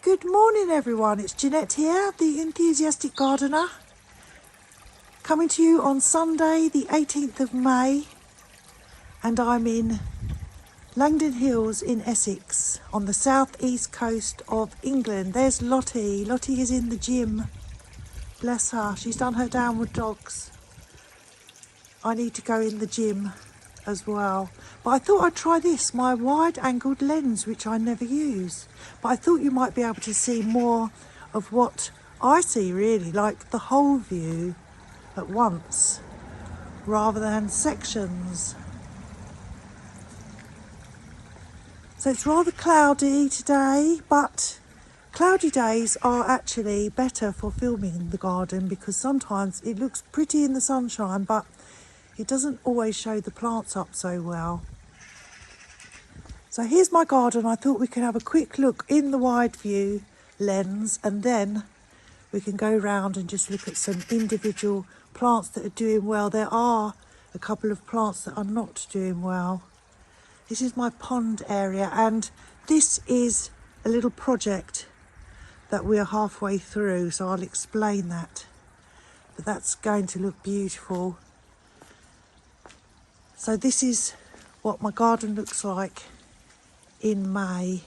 Good morning everyone, it's Janette here, the enthusiastic gardener, coming to you on Sunday the 18th of May, and I'm in Langdon Hills in Essex on the southeast coast of England. There's Lottie. Lottie is in the gym, bless her, she's done her downward dogs. I need to go in the gym as well, but I thought I'd try this, my wide angled lens, which I never use, but I thought you might be able to see more of what I see, really, like the whole view at once rather than sections. So it's rather cloudy today, but cloudy days are actually better for filming the garden because sometimes it looks pretty in the sunshine, but it doesn't always show the plants up so well. So here's my garden. I thought we could have a quick look in the wide view lens, and then we can go round and just look at some individual plants that are doing well. There are a couple of plants that are not doing well. This is my pond area, and this is a little project that we are halfway through, so I'll explain that. But that's going to look beautiful. So this is what my garden looks like in May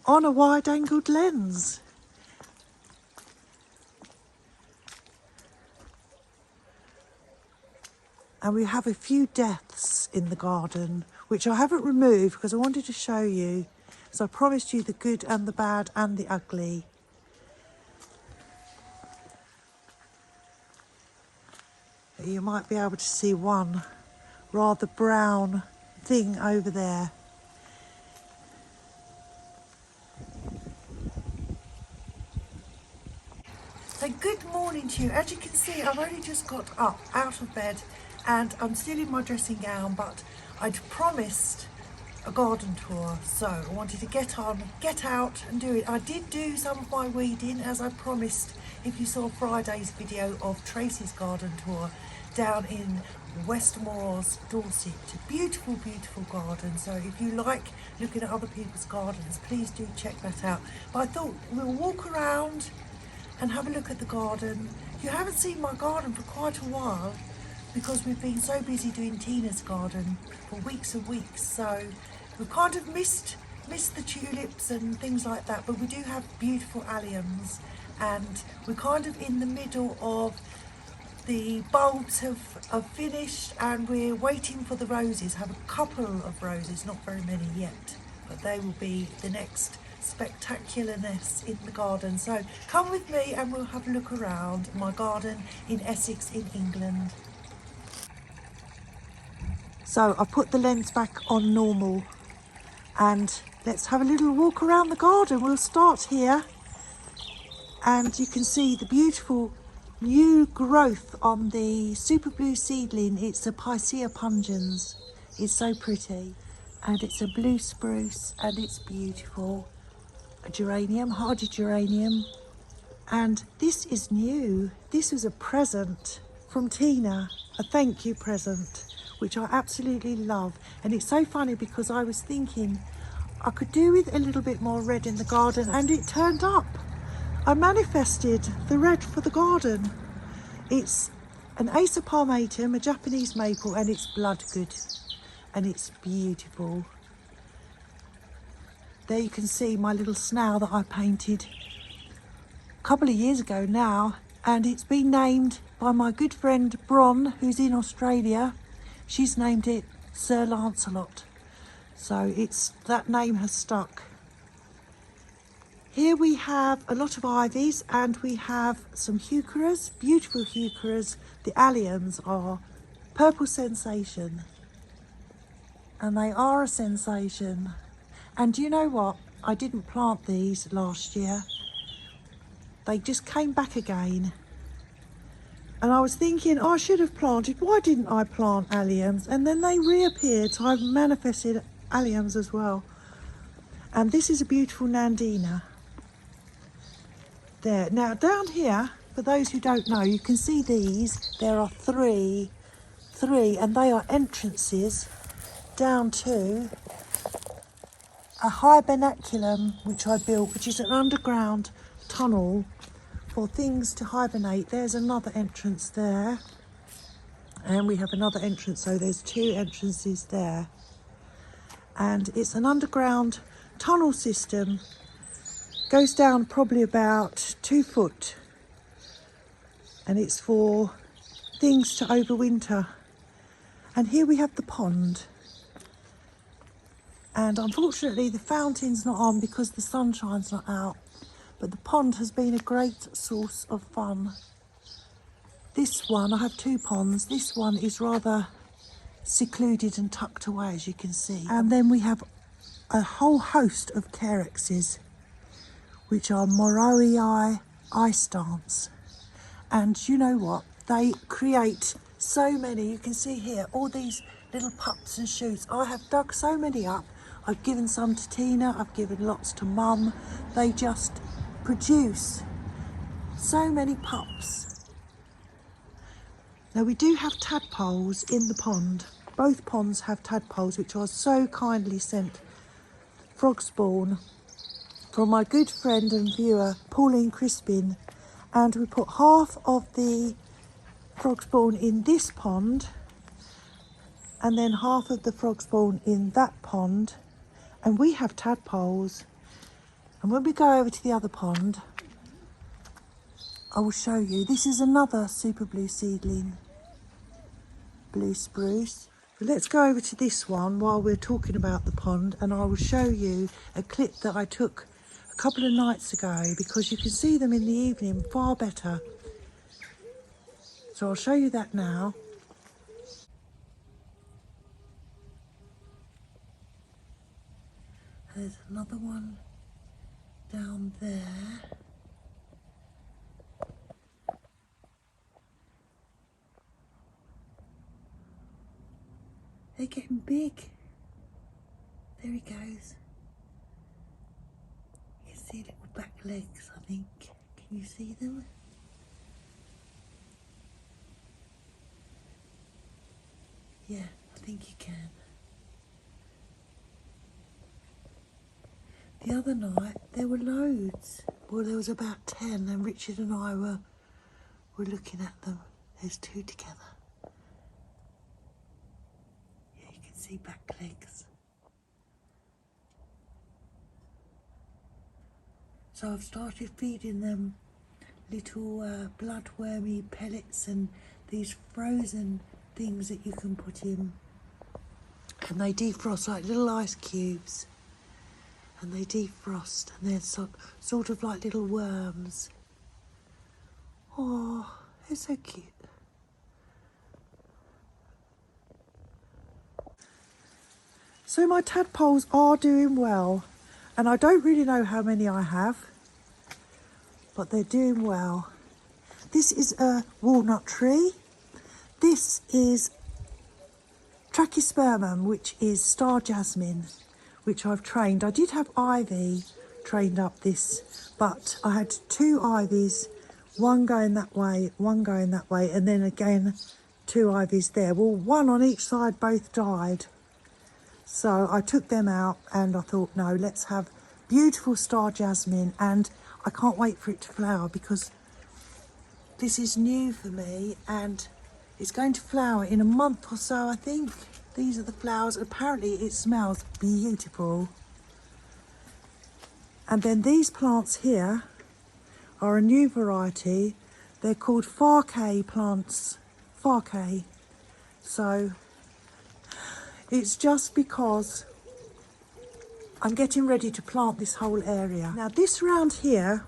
on a wide angled lens. And we have a few deaths in the garden, which I haven't removed because I wanted to show you. So I promised you the good and the bad and the ugly. You might be able to see one rather brown thing over there. So good morning to you. As you can see, I've only just got up out of bed and I'm still in my dressing gown, but I'd promised a garden tour, so I wanted to get out and do it. I did do some of my weeding as I promised. If you saw Friday's video of Tracy's garden tour down in Westmore's, Dorset, beautiful garden. So if you like looking at other people's gardens, please do check that out. But I thought we'll walk around and have a look at the garden. You haven't seen my garden for quite a while because we've been so busy doing Tina's garden for weeks and weeks, so we've kind of missed the tulips and things like that, but we do have beautiful alliums, and we're kind of in the middle of the bulbs have finished and we're waiting for the roses. Have a couple of roses, not very many yet, but they will be the next spectacularness in the garden. So come with me and we'll have a look around my garden in Essex in England. So I put the lens back on normal and let's have a little walk around the garden. We'll start here and you can see the beautiful new growth on the super blue seedling. It's a Picea pungens. It's so pretty, and it's a blue spruce and it's beautiful. A geranium, hardy geranium, and this is new. This was a present from Tina, a thank you present, which I absolutely love. And it's so funny because I was thinking I could do with a little bit more red in the garden, and it turned up. I manifested the red for the garden. It's an Acer palmatum, a Japanese maple, and it's blood good and it's beautiful. There you can see my little snail that I painted a couple of years ago now, and it's been named by my good friend Bron, who's in Australia. She's named it Sir Lancelot, so that name has stuck. Here we have a lot of ivies and we have some heucheras, beautiful heucheras. The alliums are purple sensation, and they are a sensation. And you know what? I didn't plant these last year. They just came back again. And I was thinking, oh, I should have planted. Why didn't I plant alliums? And then they reappeared, so I've manifested alliums as well. And this is a beautiful Nandina. There. Now down here, for those who don't know, you can see these. There are three, and they are entrances down to a hibernaculum which I built, which is an underground tunnel for things to hibernate. There's another entrance there, and we have another entrance, so there's two entrances there. And it's an underground tunnel system, goes down probably about 2 foot, and it's for things to overwinter. And here we have the pond, and unfortunately the fountain's not on because the sunshine's not out, but the pond has been a great source of fun. This one, I have two ponds, this one is rather secluded and tucked away, as you can see. And then we have a whole host of carexes, which are Moroi ice dance. And you know what? They create so many. You can see here all these little pups and shoots. I have dug so many up. I've given some to Tina, I've given lots to Mum. They just produce so many pups. Now we do have tadpoles in the pond. Both ponds have tadpoles, which are so kindly sent frog spawn from my good friend and viewer Pauline Crispin, and we put half of the frog spawn in this pond and then half of the frog spawn in that pond, and we have tadpoles. And when we go over to the other pond, I will show you. This is another super blue seedling, blue spruce. But let's go over to this one while we're talking about the pond, and I will show you a clip that I took a couple of nights ago, because you can see them in the evening far better. So I'll show you that now. There's another one down there. They're getting big. There he goes. You can see little back legs, I think. Can you see them? Yeah, I think you can. The other night there were loads. Well, there was about 10, and Richard and I were looking at them. There's two together. Yeah, you can see back legs. So I've started feeding them little bloodwormy pellets and these frozen things that you can put in, and they defrost like little ice cubes, and they defrost, and they're sort of like little worms. Oh, they're so cute. So my tadpoles are doing well, and I don't really know how many I have, but they're doing well. This is a walnut tree. This is Trachyspermum, which is star jasmine, which I've trained. I did have ivy trained up this, but I had two ivies, one going that way, one going that way, and then again 2 ivies there. Well, one on each side both died. So I took them out and I thought, no, let's have beautiful star jasmine, and I can't wait for it to flower because this is new for me, and it's going to flower in a month or so, I think. These are the flowers. Apparently it smells beautiful. And then these plants here are a new variety. They're called Farkay plants. Farkay. So it's just because I'm getting ready to plant this whole area. Now this round here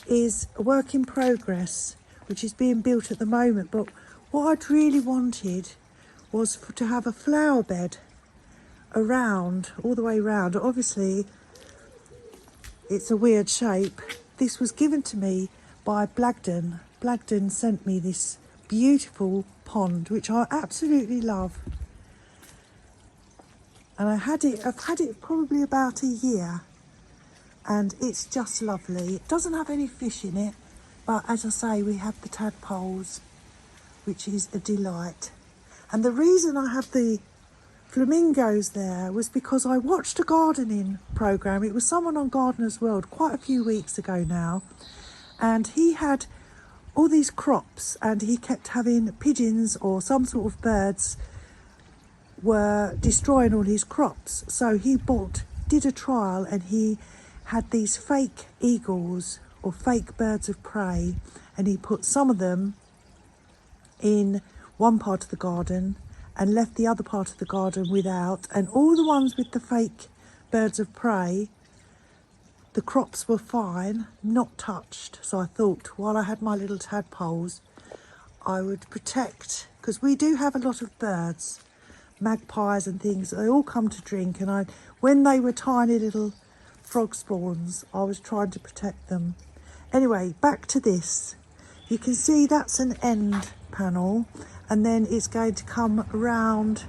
is a work in progress, which is being built at the moment, but what I'd really wanted was to have a flower bed around, all the way around. Obviously, it's a weird shape. This was given to me by Langdon. Langdon sent me this beautiful pond, which I absolutely love. And I've had it probably about a year, and it's just lovely. It doesn't have any fish in it, but as I say, we have the tadpoles, which is a delight. And the reason I have the flamingos there was because I watched a gardening programme. It was someone on Gardener's World quite a few weeks ago now, and he had all these crops and he kept having pigeons or some sort of birds were destroying all his crops. So he did a trial, and he had these fake eagles or fake birds of prey, and he put some of them in one part of the garden and left the other part of the garden without, and all the ones with the fake birds of prey, the crops were fine, not touched. So I thought, while I had my little tadpoles, I would protect, because we do have a lot of birds, magpies and things. They all come to drink, and when they were tiny little frog spawns, I was trying to protect them. Anyway, back to this. You can see that's an end panel, and then it's going to come around,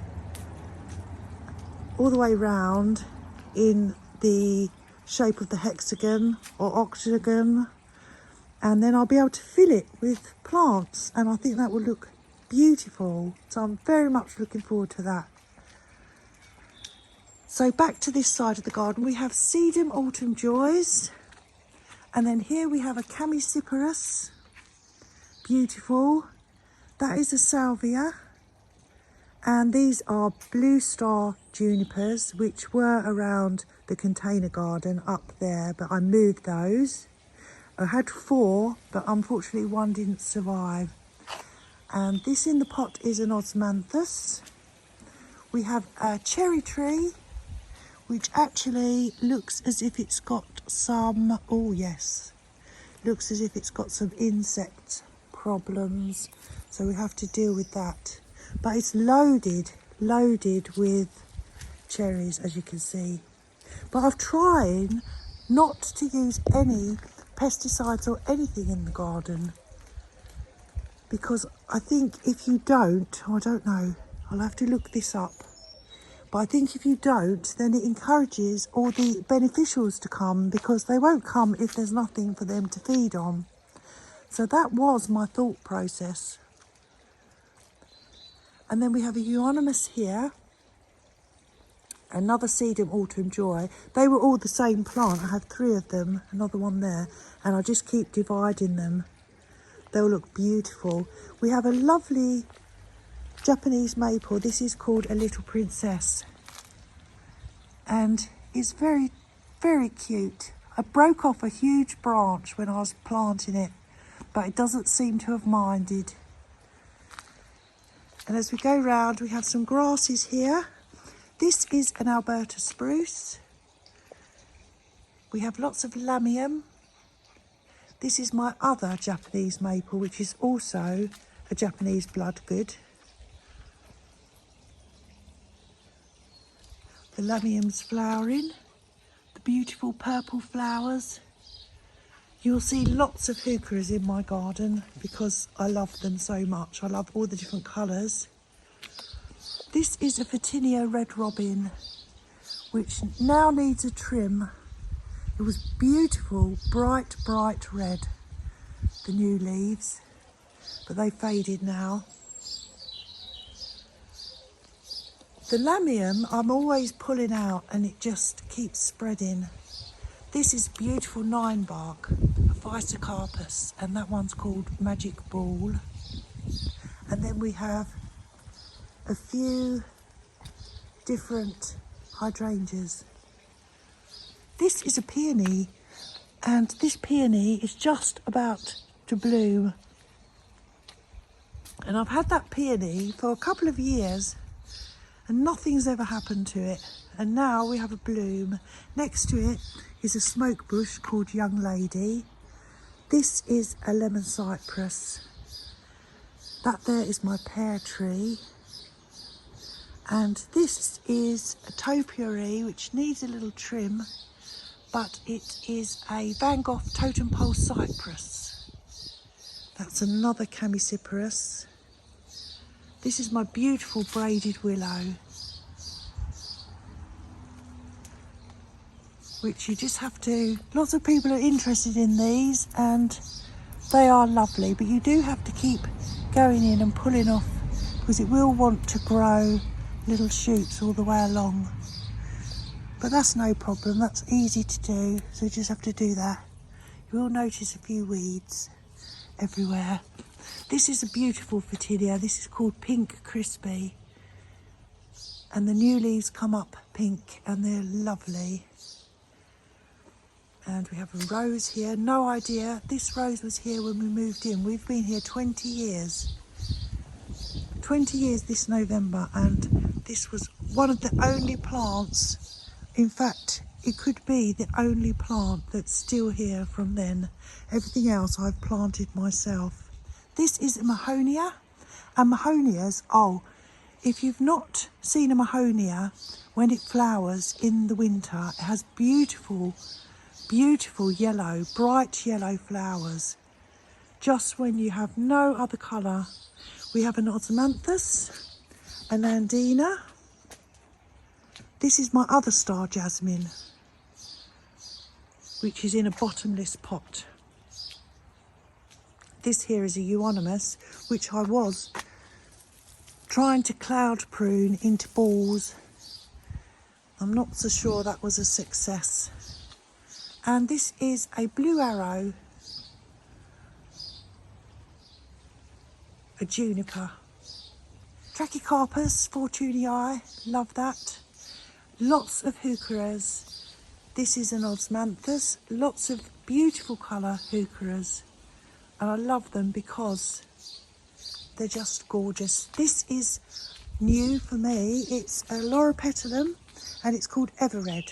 all the way round in the shape of the hexagon or octagon, and then I'll be able to fill it with plants, and I think that will look beautiful. So I'm very much looking forward to that. So back to this side of the garden, we have sedum autumn joys, and then here we have a chamaecyparis, beautiful. That is a salvia, and these are blue star junipers, which were around the container garden up there, but I moved those. I had 4, but unfortunately one didn't survive. And this in the pot is an osmanthus. We have a cherry tree, which actually looks as if it's got some, oh yes, looks as if it's got some insect problems. So we have to deal with that. But it's loaded with cherries, as you can see. But I've tried not to use any pesticides or anything in the garden, because I think if you don't, I don't know, I'll have to look this up, but I think if you don't, then it encourages all the beneficials to come, because they won't come if there's nothing for them to feed on. So that was my thought process. And then we have a euonymus here, another sedum autumn joy. They were all the same plant. I have 3 of them, another one there, and I just keep dividing them. They'll look beautiful. We have a lovely Japanese maple. This is called a little princess, and it's very, very cute. I broke off a huge branch when I was planting it, but it doesn't seem to have minded. And as we go round, we have some grasses here. This is an Alberta spruce. We have lots of lamium. This is my other Japanese maple, which is also a Japanese bloodgood. The lamium's flowering, the beautiful purple flowers. You'll see lots of heucheras in my garden because I love them so much. I love all the different colours. This is a Photinia red robin, which now needs a trim. It was beautiful, bright red, the new leaves, but they faded now. The lamium I'm always pulling out, and it just keeps spreading. This is beautiful 9-bark, a Physocarpus, and that one's called Magic Ball. And then we have a few different hydrangeas. This is a peony, and this peony is just about to bloom. And I've had that peony for a couple of years, and nothing's ever happened to it. And now we have a bloom. Next to it is a smoke bush called Young Lady. This is a lemon cypress. That there is my pear tree. And this is a topiary, which needs a little trim, but it is a Van Gogh totem pole cypress. That's another chamaecyparis. This is my beautiful braided willow, which you just have to, lots of people are interested in these and they are lovely, but you do have to keep going in and pulling off, because it will want to grow little shoots all the way along. But that's no problem, that's easy to do, so you just have to do that. You will notice a few weeds everywhere. This is a beautiful Photilia. This is called Pink Crispy. And the new leaves come up pink and they're lovely. And we have a rose here. No idea. This rose was here when we moved in. We've been here 20 years. 20 years this November, and this was one of the only plants. In fact, it could be the only plant that's still here from then. Everything else I've planted myself. This is a Mahonia, and Mahonias, oh, if you've not seen a Mahonia, when it flowers in the winter, it has beautiful, beautiful yellow, bright yellow flowers. Just when you have no other colour. We have an osmanthus, a nandina. This is my other star jasmine, which is in a bottomless pot. This here is a euonymus, which I was trying to cloud prune into balls. I'm not so sure that was a success. And this is a blue arrow, a juniper. Trachycarpus fortunii, love that. Lots of heucheras. This is an osmanthus, lots of beautiful colour heucheras. And I love them because they're just gorgeous. This is new for me. It's a loropetalum and it's called Everred.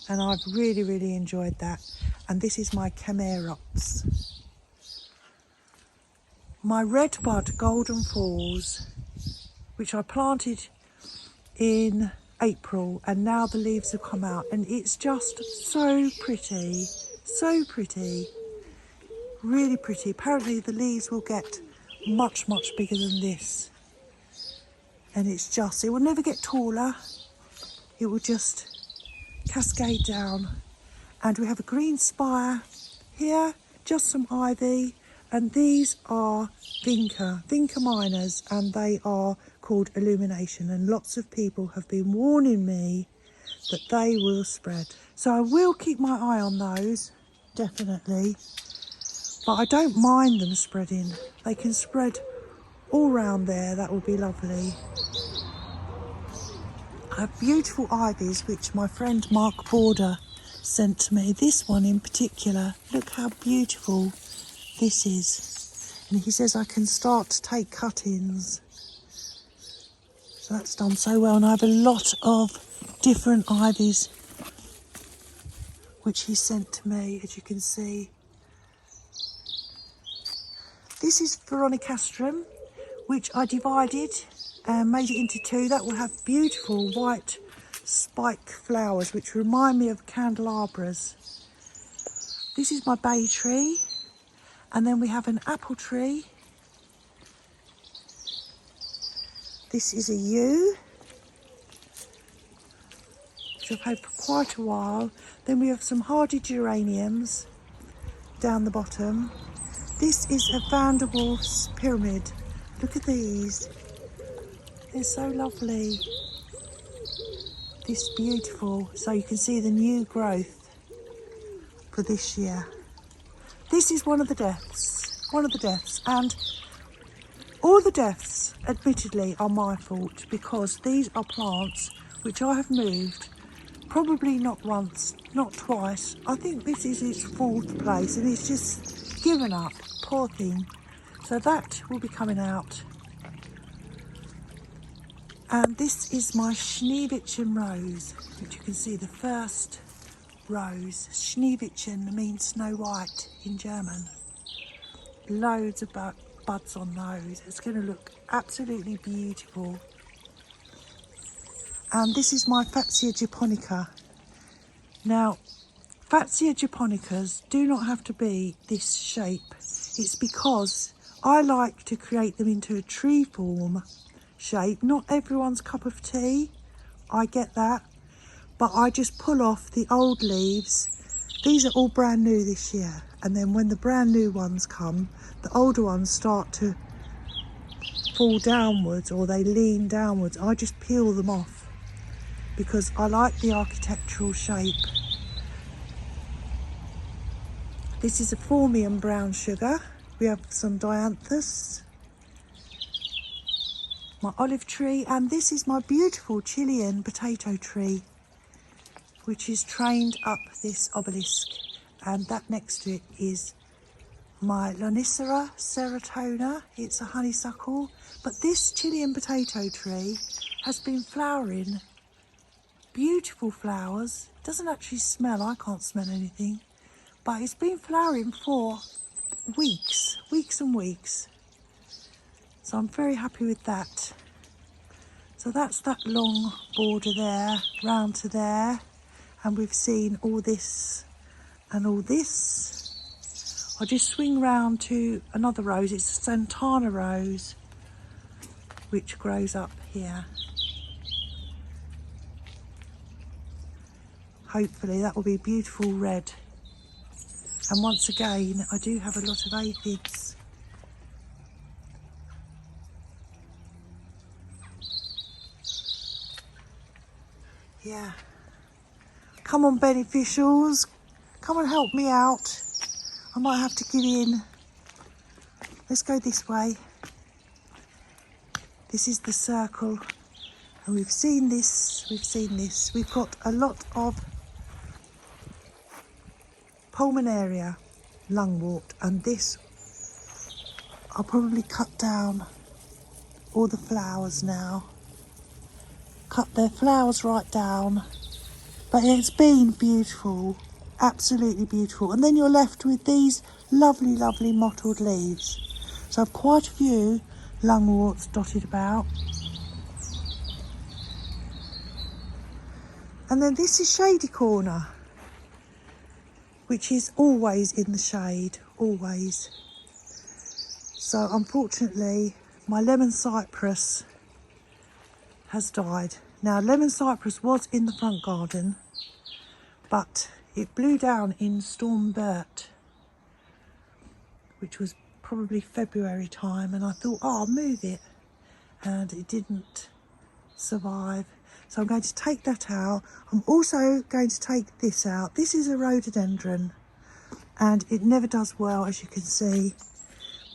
And I've really, really enjoyed that. And this is my Camerops. My redbud Golden Falls, which I planted in April, and now the leaves have come out, and it's just so pretty, so pretty, really pretty. Apparently the leaves will get much, much bigger than this, and it's just, it will never get taller, it will just cascade down. And we have a green spire here, just some ivy, and these are vinca minors, and they are called Illumination, and lots of people have been warning me that they will spread. So I will keep my eye on those, definitely, but I don't mind them spreading. They can spread all round there, that would be lovely. I have beautiful ivies which my friend Mark Border sent to me. This one in particular, look how beautiful this is. And he says I can start to take cuttings. So that's done so well, and I have a lot of different ivies which he sent to me, as you can see. This is Veronicastrum, which I divided and made it into two. That will have beautiful white spike flowers which remind me of candelabras. This is my bay tree, and then we have an apple tree. This is a yew, which I've had for quite a while. Then we have some hardy geraniums down the bottom. This is a Vanderwolf's pyramid. Look at these. They're so lovely. This is beautiful. So you can see the new growth for this year. This is one of the deaths. And all the deaths, admittedly, are my fault, because these are plants which I have moved, probably not once, not twice. I think this is its fourth place, and it's just given up, poor thing. So that will be coming out. And this is my Schneewittchen rose, which you can see the first rose. Schneewittchen means Snow White in German. Loads of buds on those. It's going to look absolutely beautiful. And this is my Fatsia japonica. Now, Fatsia japonicas do not have to be this shape. It's because I like to create them into a tree form shape. Not everyone's cup of tea, I get that, but I just pull off the old leaves. These are all brand new this year, and then when the brand new ones come, the older ones start to fall downwards or they lean downwards, I just peel them off because I like the architectural shape. This is a Formium brown sugar. We have some dianthus, my olive tree, and this is my beautiful Chilean potato tree, which is trained up this obelisk. And that next to it is my Lonicera seratona. It's a honeysuckle, but this Chilean potato tree has been flowering beautiful flowers. It doesn't actually smell, I can't smell anything, but it's been flowering for weeks and weeks. So I'm very happy with that. So that's that long border there, round to there, and we've seen all this and all this. I'll just swing round to another rose. It's a Santana rose, which grows up here. Hopefully that will be beautiful red. And once again, I do have a lot of aphids. Yeah. Come on, beneficials. Come and help me out. I might have to give in. Let's go this way. This is the circle. And we've seen this, we've seen this. We've got a lot of pulmonaria, lungwort, and this, I'll probably cut down all the flowers now. Cut their flowers right down. But it's been beautiful, absolutely beautiful. And then you're left with these lovely, lovely mottled leaves. So I've quite a few lungworts dotted about. And then this is Shady Corner, which is always in the shade, always. So unfortunately, my lemon cypress has died. Now, lemon cypress was in the front garden, but it blew down in Storm Bert, which was probably February time, and I thought, oh, I'll move it, and it didn't survive. So I'm going to take that out. I'm also going to take this out. This is a rhododendron, and it never does well, as you can see.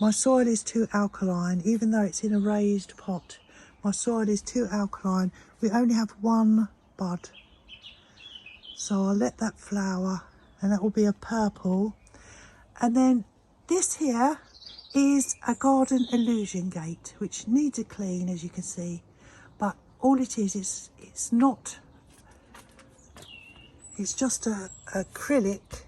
My soil is too alkaline, even though it's in a raised pot. My soil is too alkaline. We only have one bud. So I'll let that flower, and that will be a purple. And then this here is a garden illusion gate, which needs a clean, as you can see. But all it is it's not, it's just a acrylic.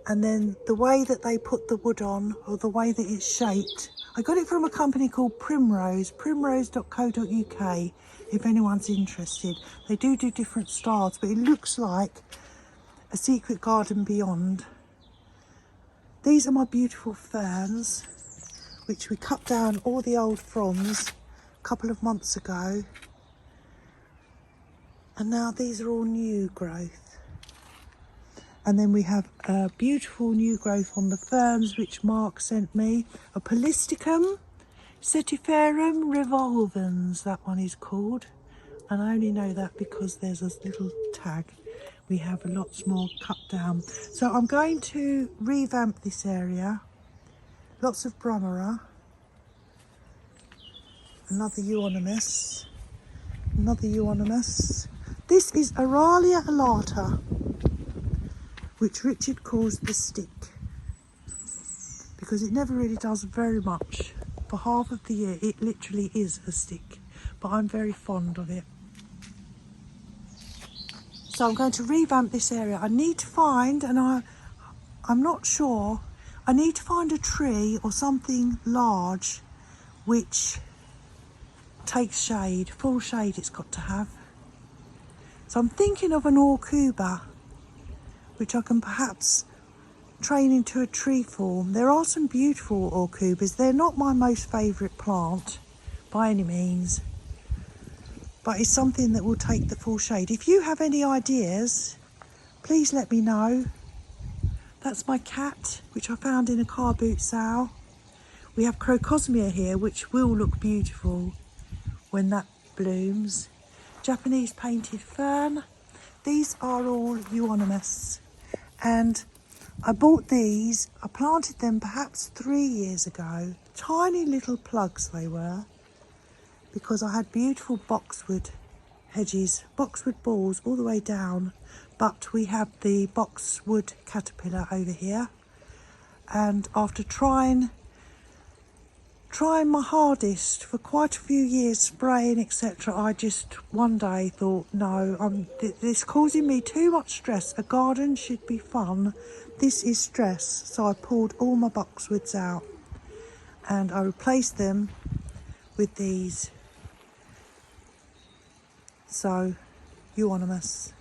And then the way that they put the wood on, or the way that it's shaped, I got it from a company called Primrose, primrose.co.uk, if anyone's interested. They do different styles, but it looks like a secret garden beyond. These are my beautiful ferns, which we cut down all the old fronds a couple of months ago. And now these are all new growth. And then we have a beautiful new growth on the ferns, which Mark sent me. A Polisticum Setiferum revolvens, that one is called. And I only know that because there's a little tag. We have lots more cut down. So I'm going to revamp this area. Lots of Brunnera. Another euonymus. Another euonymus. This is Aralia alata, which Richard calls the stick, because it never really does very much. For half of the year, it literally is a stick, but I'm very fond of it. So I'm going to revamp this area. I need to find, and I'm not sure, I need to find a tree or something large which takes shade, full shade it's got to have. So I'm thinking of an Orcuba, which I can perhaps train into a tree form. There are some beautiful Orcubas. They're not my most favourite plant by any means, but it's something that will take the full shade. If you have any ideas, please let me know. That's my cat, which I found in a car boot sale. We have crocosmia here, which will look beautiful when that blooms. Japanese painted fern. These are all euonymus, and I bought these. I planted them perhaps 3 years ago. Tiny little plugs they were, because I had beautiful boxwood hedges, boxwood balls all the way down, but we have the boxwood caterpillar over here, and after trying my hardest for quite a few years, spraying etc., I just one day thought, no, this is causing me too much stress. A garden should be fun. This is stress. So I pulled all my boxwoods out and I replaced them with these. So, euonymus.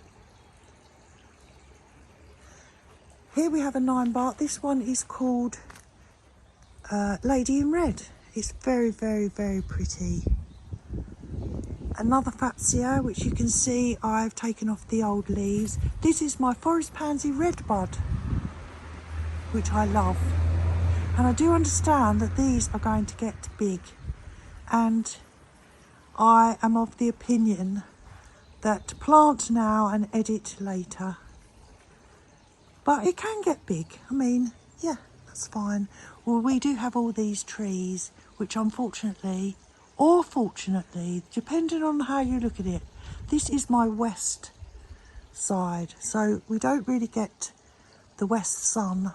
Here we have a 9-bar. This one is called Lady in Red. It's very, very, very pretty. Another Fatsia, which you can see I've taken off the old leaves. This is my forest pansy redbud, which I love. And I do understand that these are going to get big. And I am of the opinion that plant now and edit later. But it can get big. I mean, yeah, that's fine. Well, we do have all these trees, which unfortunately, or fortunately, depending on how you look at it, this is my west side. So we don't really get the west sun.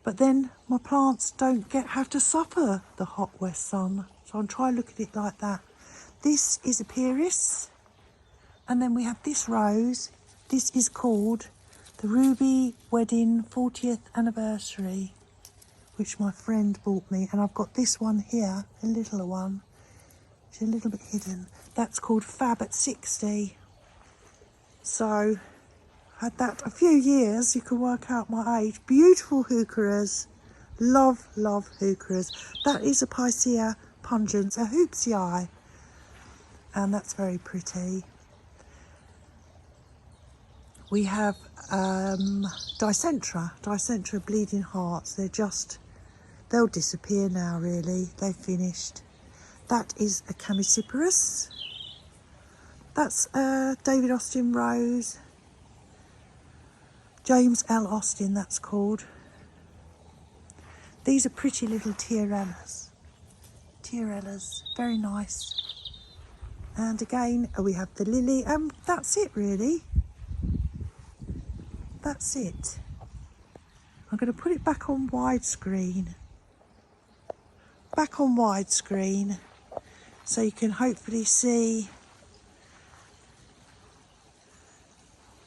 But then my plants don't have to suffer the hot west sun. So I'm trying to look at it like that. This is a Pieris. And then we have this rose. This is called the Ruby Wedding 40th Anniversary, which my friend bought me. And I've got this one here, a littler one. It's a little bit hidden. That's called Fab at 60. So had that a few years. You can work out my age. Beautiful heucheras. Love, love heucheras. That is a Picea pungens, a hoopsii. And that's very pretty. We have Dicentra bleeding hearts. They'll disappear now really. They've finished. That is a Chamaecyparis. That's a David Austin rose. James L. Austin, that's called. These are pretty little tiarellas. Tiarellas, very nice. And again, we have the lily, and that's it really. That's it. I'm going to put it back on widescreen. Back on widescreen, so you can hopefully see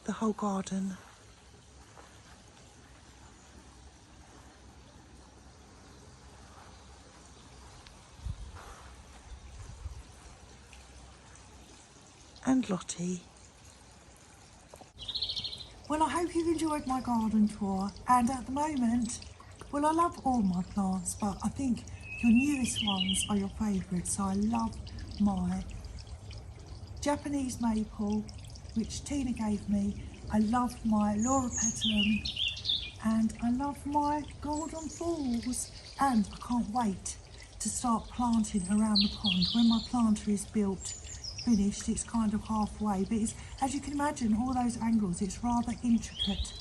the whole garden. And Lottie. Well, I hope you've enjoyed my garden tour, and at the moment, well, I love all my plants, but I think your newest ones are your favourites. So I love my Japanese maple, which Tina gave me. I love my Laura petalum, and I love my golden falls, and I can't wait to start planting around the pond. When my planter is built, finished, it's kind of halfway, but it's, as you can imagine, all those angles, it's rather intricate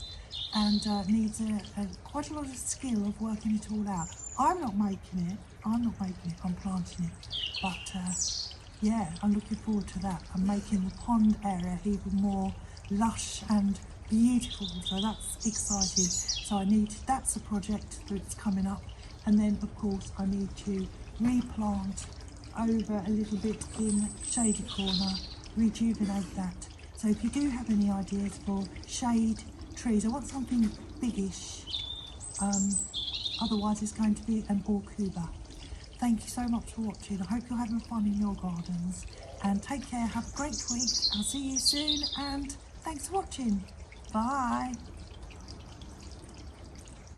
and needs quite a lot of skill of working it all out. I'm not making it, I'm planting it, but yeah, I'm looking forward to that. I'm making the pond area even more lush and beautiful, so that's exciting. So that's a project that's coming up, and then of course I need to replant over a little bit in shady corner, rejuvenate that. So if you do have any ideas for shade trees, I want something biggish, otherwise it's going to be an Orcuba. Thank you so much for watching. I hope you're having fun in your gardens, and take care, have a great week. I'll see you soon, and thanks for watching. Bye.